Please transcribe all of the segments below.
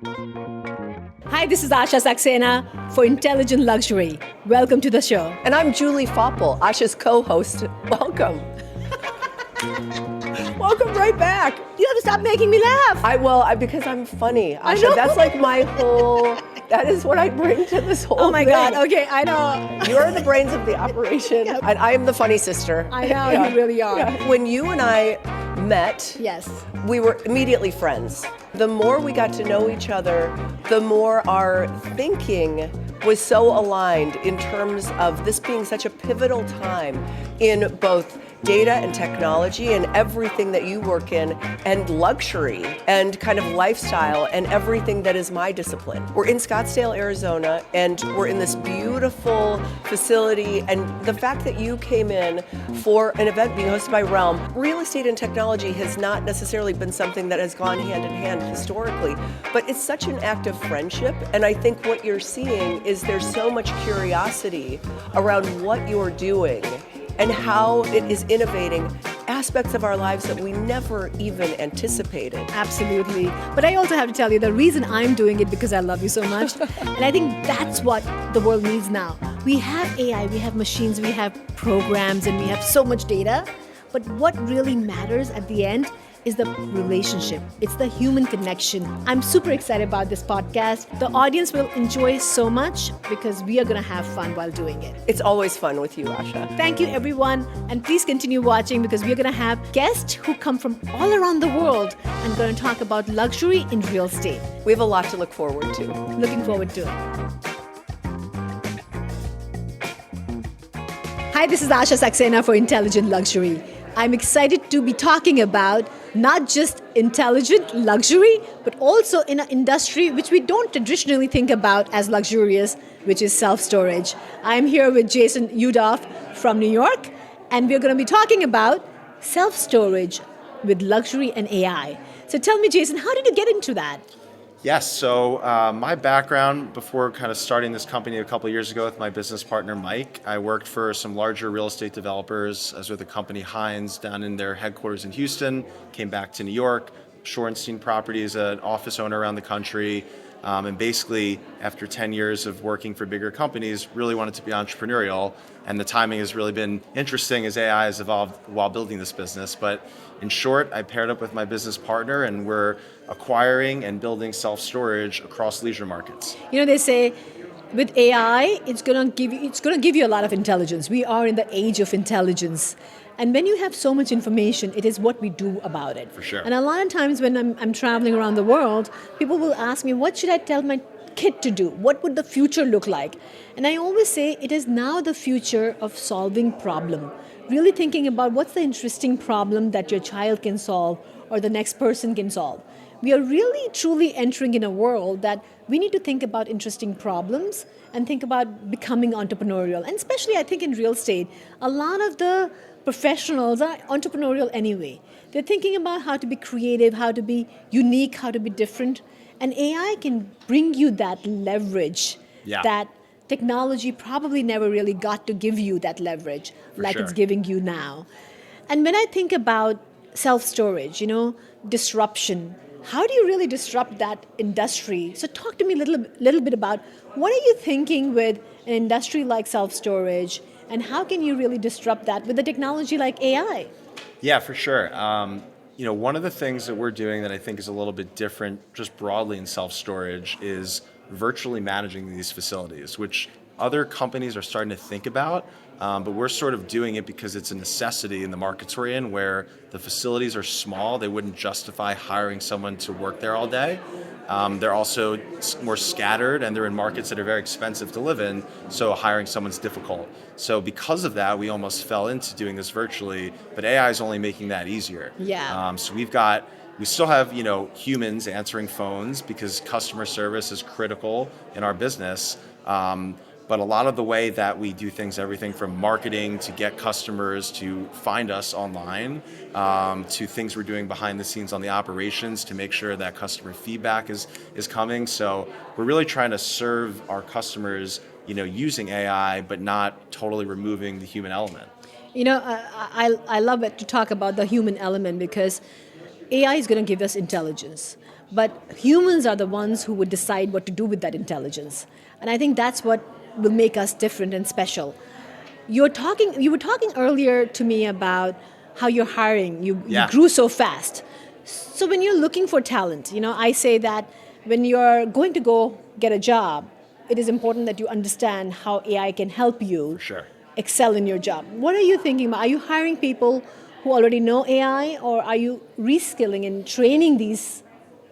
Hi, this is Asha Saxena for Intelligent Luxury. Welcome to the show. And I'm Julie Faupel, Asha's co-host. Welcome. Welcome right back. You have to stop making me laugh. Because I'm funny, I Asha. know. That's like that is what I bring to this whole Oh my thing. God. Okay, I know. You're the brains of the operation, and I am the funny sister. I know, you really are. Yeah. When you and I met, Yes. we were immediately friends. The more we got to know each other, the more our thinking was so aligned in terms of this being such a pivotal time in both data and technology and everything that you work in, and luxury and kind of lifestyle and everything that is my discipline. We're in Scottsdale, Arizona, and we're in this beautiful facility, and the fact that you came in for an event being hosted by Realm, real estate and technology has not necessarily been something that has gone hand in hand historically, but it's such an act of friendship, and I think what you're seeing is there's so much curiosity around what you're doing and how it is innovating aspects of our lives that we never even anticipated. Absolutely. But I also have to tell you, the reason I'm doing it because I love you so much. And I think that's what the world needs now. We have AI, we have machines, we have programs, and we have so much data. But what really matters at the end is the relationship. It's the human connection. I'm super excited about this podcast. The audience will enjoy so much because we are going to have fun while doing it. It's always fun with you, Asha. Thank you, everyone. And please continue watching because we're going to have guests who come from all around the world and going to talk about luxury in real estate. We have a lot to look forward to. Looking forward to it. Hi, this is Asha Saxena for Intelligent Luxury. I'm excited to be talking about not just intelligent luxury, but also in an industry which we don't traditionally think about as luxurious, which is self-storage. I'm here with Jason Udoff from New York, and we're going to be talking about self-storage with luxury and AI. So tell me, Jason, how did you get into that? Yes, so my background before kind of starting this company a couple of years ago with my business partner, Mike, I worked for some larger real estate developers. I was with the company Hines down in their headquarters in Houston, came back to New York, Shorenstein Properties, an office owner around the country, and basically after 10 years of working for bigger companies, really wanted to be entrepreneurial. And the timing has really been interesting as AI has evolved while building this business. But in short, I paired up with my business partner and we're acquiring and building self-storage across leisure markets. You know, they say with AI, it's going to give you a lot of intelligence. We are in the age of intelligence. And when you have so much information, it is what we do about it. For sure. And a lot of times when I'm traveling around the world, people will ask me, what should I tell my kid to do? What would the future look like? And I always say it is now the future of solving problem. Really thinking about what's the interesting problem that your child can solve or the next person can solve. We are really truly entering in a world that we need to think about interesting problems and think about becoming entrepreneurial. And especially I think in real estate, a lot of the professionals are entrepreneurial anyway. They're thinking about how to be creative, how to be unique, how to be different. And AI can bring you that leverage that technology probably never really got to give you that leverage like it's giving you now. And when I think about self-storage, disruption, how do you really disrupt that industry? So talk to me a little bit about what are you thinking with an industry like self-storage, and how can you really disrupt that with a technology like AI? Yeah, for sure. One of the things that we're doing that I think is a little bit different just broadly in self-storage is virtually managing these facilities, which other companies are starting to think about, but we're sort of doing it because it's a necessity in the markets we're in where the facilities are small. They wouldn't justify hiring someone to work there all day. They're also more scattered and they're in markets that are very expensive to live in, so hiring someone's difficult. So because of that, we almost fell into doing this virtually, but AI is only making that easier. Yeah. So we still have humans answering phones because customer service is critical in our business. But a lot of the way that we do things, everything from marketing to get customers to find us online, to things we're doing behind the scenes on the operations to make sure that customer feedback is coming. So we're really trying to serve our customers, using AI, but not totally removing the human element. I love it to talk about the human element because AI is going to give us intelligence, but humans are the ones who would decide what to do with that intelligence. And I think that's what will make us different and special. You were talking earlier to me about how you're hiring. You grew so fast. So when you're looking for talent, I say that when you're going to go get a job, it is important that you understand how AI can help you excel in your job. What are you thinking about? Are you hiring people who already know AI, or are you reskilling and training these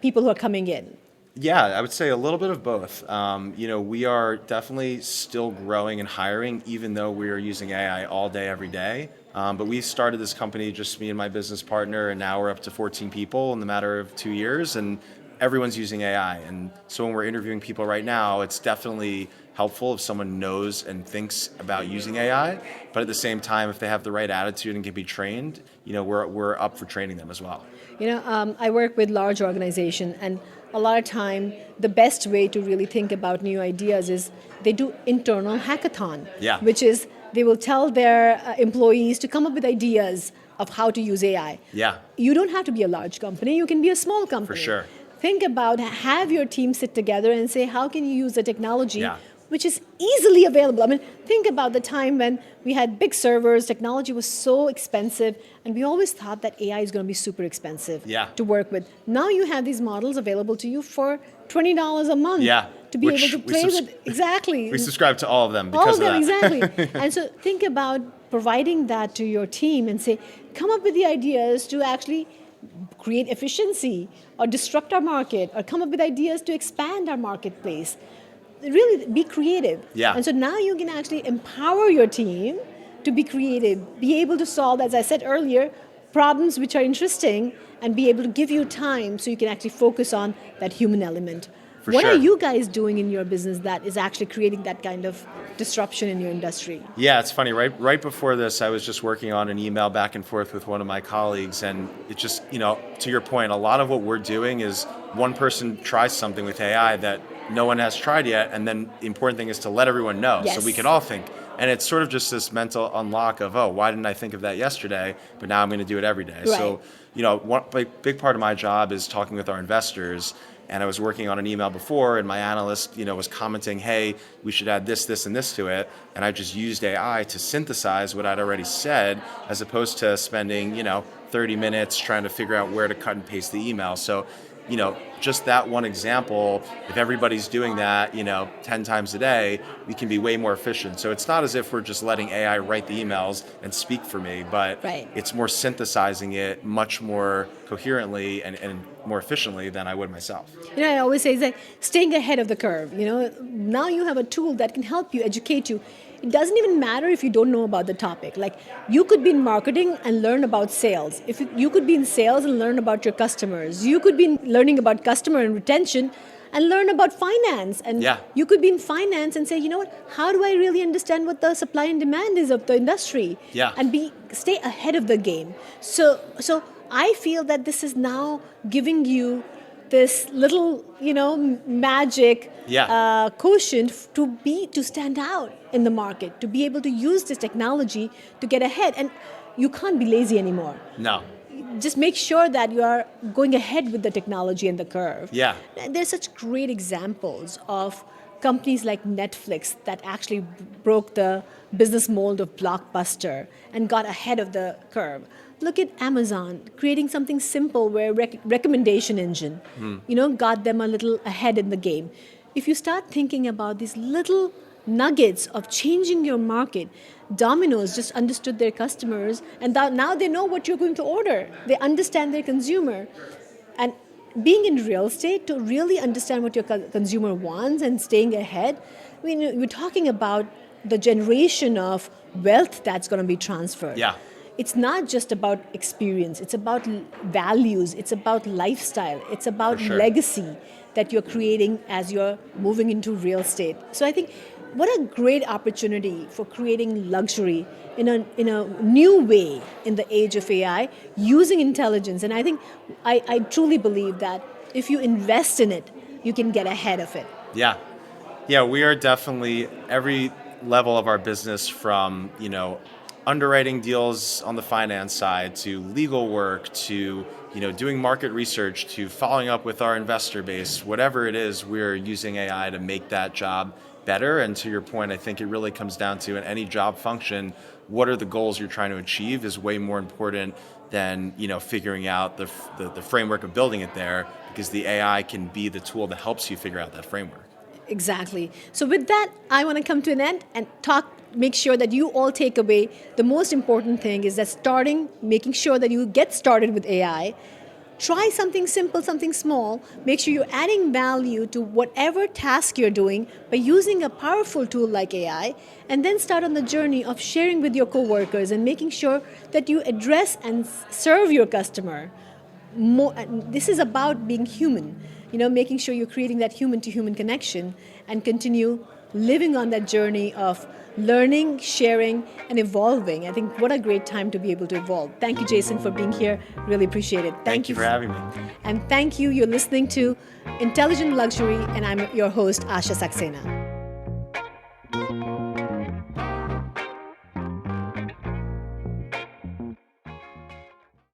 people who are coming in? Yeah, I would say a little bit of both. We are definitely still growing and hiring, even though we are using AI all day, every day. But we started this company, just me and my business partner, and now we're up to 14 people in the matter of 2 years, and everyone's using AI. And so when we're interviewing people right now, it's definitely helpful if someone knows and thinks about using AI. But at the same time, if they have the right attitude and can be trained, we're up for training them as well. I work with large organizations, and a lot of time, the best way to really think about new ideas is they do internal hackathon, which is they will tell their employees to come up with ideas of how to use AI. Yeah. You don't have to be a large company. You can be a small company. For sure. Think about, have your team sit together and say, how can you use the technology which is easily available? I mean, think about the time when we had big servers, technology was so expensive, and we always thought that AI is going to be super expensive to work with. Now you have these models available to you for $20 a month to be able to play with. Exactly. We subscribe to all of them because of that. Exactly. And so think about providing that to your team and say, come up with the ideas to actually create efficiency or disrupt our market, or come up with ideas to expand our marketplace. Really be creative. And so now you can actually empower your team to be creative, be able to solve, as I said earlier, problems which are interesting, and be able to give you time so you can actually focus on that human element. What are you guys doing in your business that is actually creating that kind of disruption in your industry? Yeah, it's funny. Right before this, I was just working on an email back and forth with one of my colleagues, and it just, to your point, a lot of what we're doing is one person tries something with AI that no one has tried yet, and then the important thing is to let everyone know so we can all think. And it's sort of just this mental unlock of, why didn't I think of that yesterday, but now I'm going to do it every day. So, one big part of my job is talking with our investors. And I was working on an email before, and my analyst, was commenting, hey, we should add this, this, and this to it. And I just used AI to synthesize what I'd already said, as opposed to spending, 30 minutes trying to figure out where to cut and paste the email. So, just that one example, if everybody's doing that, 10 times a day, we can be way more efficient. So it's not as if we're just letting AI write the emails and speak for me, but it's more synthesizing it much more coherently and more efficiently than I would myself. I always say that staying ahead of the curve. Now you have a tool that can help you, educate you. It doesn't even matter if you don't know about the topic. Like, you could be in marketing and learn about sales. You could be in sales and learn about your customers. You could be learning about customer and retention and learn about finance. And you could be in finance and say, how do I really understand what the supply and demand is of the industry? And stay ahead of the game. So I feel that this is now giving you this little, magic quotient to stand out in the market, to be able to use this technology to get ahead. And you can't be lazy anymore. No. Just make sure that you are going ahead with the technology and the curve. There's such great examples of companies like Netflix that actually broke the business mold of Blockbuster and got ahead of the curve. Look at Amazon creating something simple where recommendation engine, got them a little ahead in the game. If you start thinking about these little nuggets of changing your market, Domino's just understood their customers, and now they know what you're going to order. They understand their consumer. And being in real estate, to really understand what your consumer wants and staying ahead, we're talking about the generation of wealth that's going to be transferred. It's not just about experience. It's about values. It's about lifestyle. It's about legacy that you're creating as you're moving into real estate. So I think what a great opportunity for creating luxury in a new way in the age of AI, using intelligence. And I think I truly believe that if you invest in it, you can get ahead of it. Yeah, we are definitely every level of our business, from, underwriting deals on the finance side, to legal work, to doing market research to following up with our investor base, whatever it is, we're using AI to make that job better. And to your point, I think it really comes down to in any job function, what are the goals you're trying to achieve is way more important than figuring out the framework of building it there, because the AI can be the tool that helps you figure out that framework. Exactly. So with that, I want to come to an end and make sure that you all take away the most important thing is that making sure that you get started with AI. Try something simple, something small. Make sure you're adding value to whatever task you're doing by using a powerful tool like AI, and then start on the journey of sharing with your coworkers and making sure that you address and serve your customer. This is about being human, making sure you're creating that human-to-human connection and continue living on that journey of learning, sharing, and evolving. I think what a great time to be able to evolve. Thank you, Jason, for being here. Really appreciate it. Thank you for having me. And thank you. You're listening to Intelligent Luxury, and I'm your host, Asha Saxena.